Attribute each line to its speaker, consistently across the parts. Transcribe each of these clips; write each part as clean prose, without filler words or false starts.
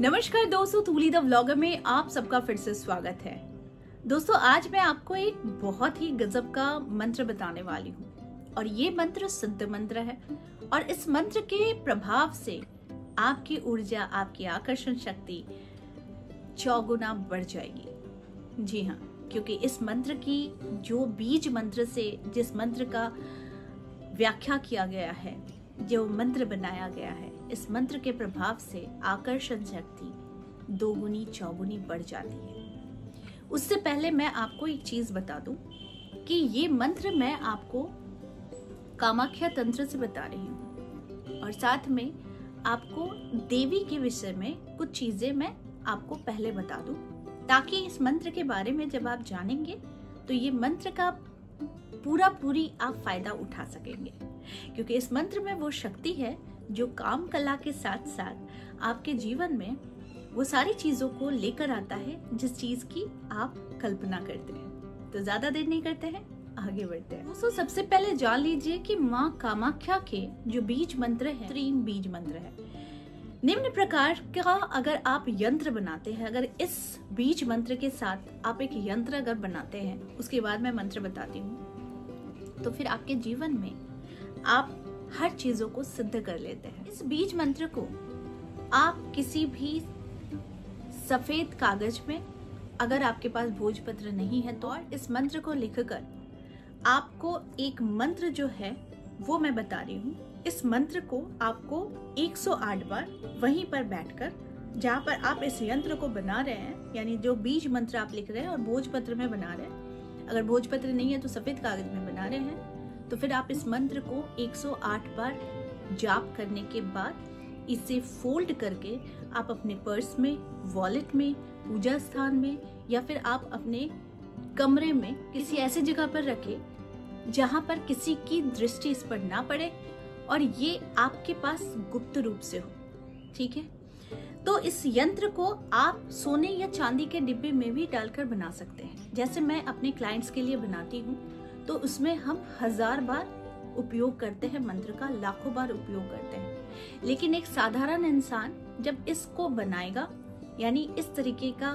Speaker 1: नमस्कार दोस्तों, तूली the vlogger में आप सबका फिर से स्वागत है। दोस्तों, आज मैं आपको एक बहुत ही गजब का मंत्र बताने वाली हूँ और ये मंत्र सिद्ध मंत्र है और इस मंत्र के प्रभाव से आपकी ऊर्जा, आपकी आकर्षण शक्ति चौगुना बढ़ जाएगी। जी हाँ, क्योंकि इस मंत्र की जो बीज मंत्र से जिस मंत्र का व्याख्या किया गया है, जो मंत्र बनाया गया है, इस मंत्र के प्रभाव से आकर्षण शक्ति दोगुनी चौगुनी बढ़ जाती है। उससे पहले मैं आपको एक चीज बता दूं कि ये मंत्र मैं आपको कामाख्या तंत्र से बता रही हूँ और साथ में आपको देवी के विषय में कुछ चीजें मैं आपको पहले बता दूं, ताकि इस मंत्र के बारे में जब आप जानेंगे तो ये मंत्र का पूरी आप फायदा उठा सकेंगे। क्योंकि इस मंत्र में वो शक्ति है जो काम कला के साथ साथ आपके जीवन में वो सारी चीजों को लेकर आता है जिस चीज की आप कल्पना करते हैं। तो ज्यादा देर नहीं करते हैं, आगे बढ़ते हैं। दोस्तों, सबसे पहले जान लीजिए कि माँ कामाख्या के जो बीज मंत्र है, 3 बीज मंत्र है। निम्न प्रकार का अगर आप यंत्र बनाते हैं, अगर इस बीज मंत्र के साथ आप एक यंत्र अगर बनाते हैं, उसके बाद मैं मंत्र बताती हूँ, तो फिर आपके जीवन में आप हर चीजों को सिद्ध कर लेते हैं। इस बीज मंत्र को आप किसी भी सफेद कागज में, अगर आपके पास भोजपत्र नहीं है, तो और इस मंत्र को लिखकर आपको एक मंत्र जो है वो मैं बता रही हूँ। इस मंत्र को आपको 108 बार वहीं पर बैठकर, जहाँ पर आप इस यंत्र को बना रहे हैं, यानी जो बीज मंत्र आप लिख रहे हैं और भोजपत्र में बना रहे हैं, अगर भोजपत्र नहीं है तो सफेद कागज में बना रहे हैं, तो फिर आप इस मंत्र को 108 बार जाप करने के बाद इसे फोल्ड करके आप अपने पर्स में, वॉलेट में, पूजा स्थान में या फिर आप अपने कमरे में किसी ऐसी जगह पर रखें जहां पर किसी की दृष्टि इस पर ना पड़े और ये आपके पास गुप्त रूप से हो। ठीक है, तो इस यंत्र को आप सोने या चांदी के डिब्बे में भी डालकर बना सकते हैं। जैसे मैं अपने क्लाइंट्स के लिए बनाती हूँ तो उसमें हम 1000 बार उपयोग करते हैं मंत्र का, लाखों बार उपयोग करते हैं। लेकिन एक साधारण इंसान जब इसको बनाएगा, यानी इस तरीके का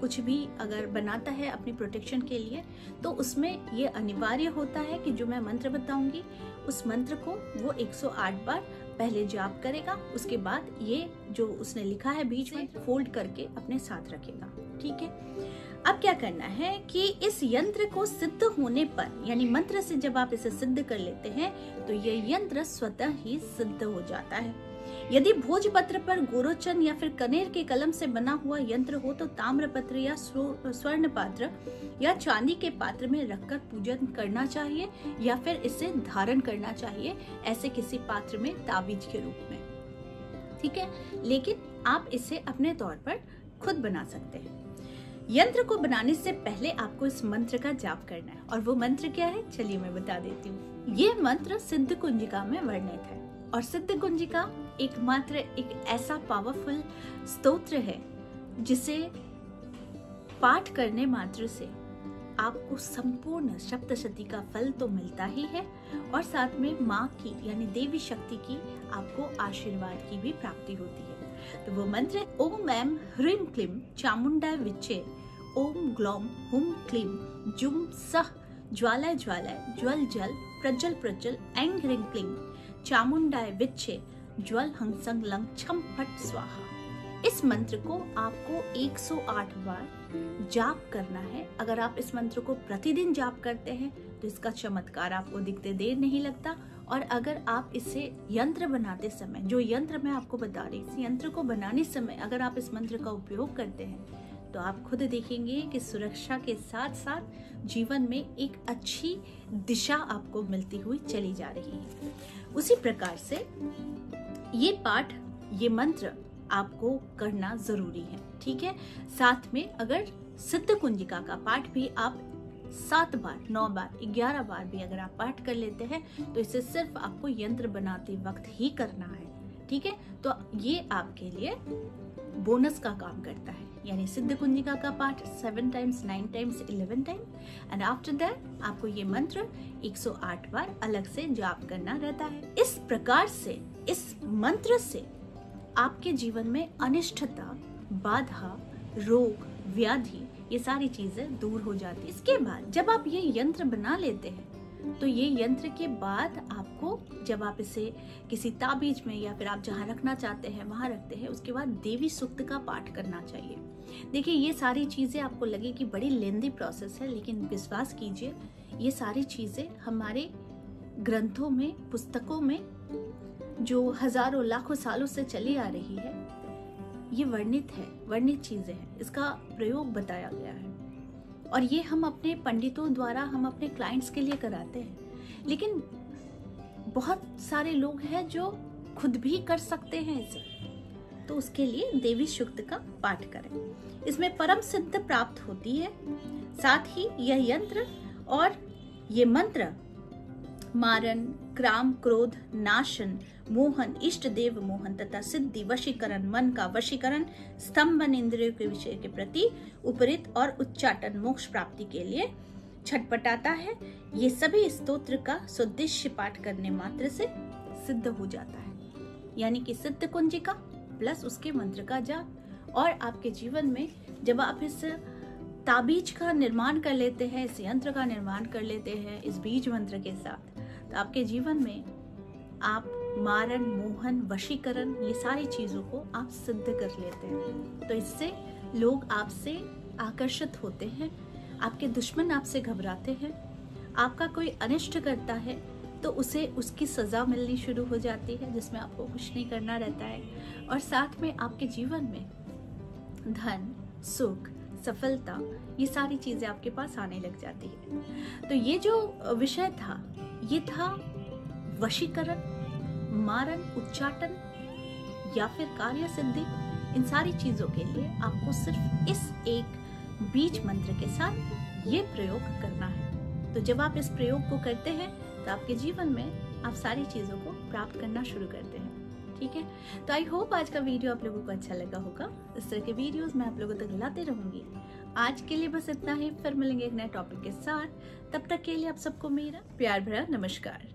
Speaker 1: कुछ भी अगर बनाता है अपनी प्रोटेक्शन के लिए, तो उसमें ये अनिवार्य होता है कि जो मैं मंत्र बताऊंगी उस मंत्र को वो 108 बार पहले जाप करेगा, उसके बाद ये जो उसने लिखा है बीच में फोल्ड करके अपने साथ रखेगा। ठीक है, अब क्या करना है कि इस यंत्र को सिद्ध होने पर, यानी मंत्र से जब आप इसे सिद्ध कर लेते हैं तो ये यंत्र स्वतः ही सिद्ध हो जाता है। यदि भोजपत्र पर गोरोचन या फिर कनेर के कलम से बना हुआ यंत्र हो तो ताम्र पत्र या स्वर्ण पात्र या चांदी के पात्र में रखकर पूजन करना चाहिए या फिर इसे धारण करना चाहिए, ऐसे किसी पात्र में ताबीज के रूप में। ठीक है, लेकिन आप इसे अपने तौर पर खुद बना सकते हैं। यंत्र को बनाने से पहले आपको इस मंत्र का जाप करना है और वो मंत्र क्या है, चलिए मैं बता देती हूँ। ये मंत्र सिद्ध कुंजिका में वर्णित है और सिद्ध कुंजिका एकमात्र एक ऐसा पावरफुल स्तोत्र है जिसे पाठ करने मात्र से आपको संपूर्ण सप्तशती का फल तो मिलता ही है और साथ में माँ की, यानी देवी शक्ति की आपको आशीर्वाद की भी प्राप्ति होती है। तो वो मंत्र है ओम ऐं ह्रीं क्लीं चामुंडाय विच्चे, ओम ग्लौम हुम क्लीं जुम सह ज्वालाय ज्वालाय ज्वल जल प्रज्वल प्रज्वल ऐं ह्रीं क्लीं चामुंडाय विच्चे ज्वल हंसंग लंग छम फट स्वाहा। इस मंत्र को आपको 108 बार जाप करना है। अगर आप इस मंत्र को प्रतिदिन जाप करते हैं तो इसका चमत्कार आपको दिखते देर नहीं लगता। और अगर आप इसे यंत्र बनाते समय, जो यंत्र मैं आपको बता रही, इस यंत्र को बनाने समय अगर आप इस मंत्र का उपयोग करते हैं तो आप खुद देखेंगे कि सुरक्षा के साथ साथ जीवन में एक अच्छी दिशा आपको मिलती हुई चली जा रही है। उसी प्रकार से ये पाठ, ये मंत्र आपको करना जरूरी है। ठीक है, साथ में अगर सिद्ध कुंजिका का पाठ भी आप 7 बार, 9 बार, 11 बार भी अगर आप पाठ कर लेते हैं तो इसे सिर्फ आपको यंत्र बनाते वक्त ही करना है। ठीक है, तो ये आपके लिए बोनस का काम करता है, यानी सिद्ध कुंजिका का पाठ 7 times, 9 times, 11 time and after that आपको ये मंत्र 108 बार अलग से जाप करना रहता है। इस प्रकार से इस मंत्र से आपके जीवन में अनिष्टता, बाधा, रोग, व्याधि, ये सारी चीजें दूर हो जाती। इसके बाद जब आप ये यंत्र बना लेते हैं तो ये यंत्र के बाद आपको, जब आप इसे किसी ताबीज में या फिर आप जहाँ रखना चाहते हैं वहां रखते हैं, उसके बाद देवी सूक्त का पाठ करना चाहिए। देखिए, ये सारी चीजें आपको लगे कि बड़ी लेंदी प्रोसेस है, लेकिन विश्वास कीजिए ये सारी चीजें हमारे ग्रंथों में, पुस्तकों में, जो हजारों लाखों सालों से चली आ रही है, ये वर्णित चीजें हैं। इसका प्रयोग बताया गया है और ये हम अपने पंडितों द्वारा हम अपने क्लाइंट्स के लिए कराते हैं। लेकिन बहुत सारे लोग हैं जो खुद भी कर सकते हैं इसे, तो उसके लिए देवी सूक्त का पाठ करें। इसमें परम सिद्ध प्राप्त होती है। साथ ही यह यंत्र और ये मंत्र मारण, क्राम, क्रोध, नाशन, मोहन, इष्ट देव मोहन तथा सिद्धि, वशीकरण, मन का वशीकरण, स्तंभन, इंद्रियों के विषय के प्रति उपरित और उच्चाटन, मोक्ष प्राप्ति के लिए छटपटाता है। ये सभी स्तोत्र का सुद्देश्य पाठ करने मात्र से सिद्ध हो जाता है, यानी कि सिद्ध कुंजिका प्लस उसके मंत्र का जाप। और आपके जीवन में जब आप इस ताबीज का निर्माण कर लेते हैं, इस यंत्र का निर्माण कर लेते हैं इस बीज मंत्र के साथ, तो आपके जीवन में आप मारण, मोहन, वशीकरण, ये सारी चीजों को आप सिद्ध कर लेते हैं। तो इससे लोग आपसे आकर्षित होते हैं, आपके दुश्मन आपसे घबराते हैं, आपका कोई अनिष्ट करता है तो उसे उसकी सजा मिलनी शुरू हो जाती है, जिसमें आपको कुछ नहीं करना रहता है। और साथ में आपके जीवन में धन, सुख, सफलता, ये सारी चीजें आपके पास आने लग जाती है। तो ये जो विषय था, ये था वशीकरण, मारण, उच्चाटन या फिर कार्य सिद्धि। इन सारी चीजों के लिए आपको सिर्फ इस एक बीज मंत्र के साथ ये प्रयोग करना है। तो जब आप इस प्रयोग को करते हैं तो आपके जीवन में आप सारी चीजों को प्राप्त करना शुरू करते हैं। ठीक है, तो आई होप आज का वीडियो आप लोगों को अच्छा लगा होगा। इस तरह के वीडियोस मैं आप लोगों तक लाते रहूंगी। आज के लिए बस इतना ही, फिर मिलेंगे एक नए टॉपिक के साथ। तब तक के लिए आप सबको मेरा प्यार भरा नमस्कार।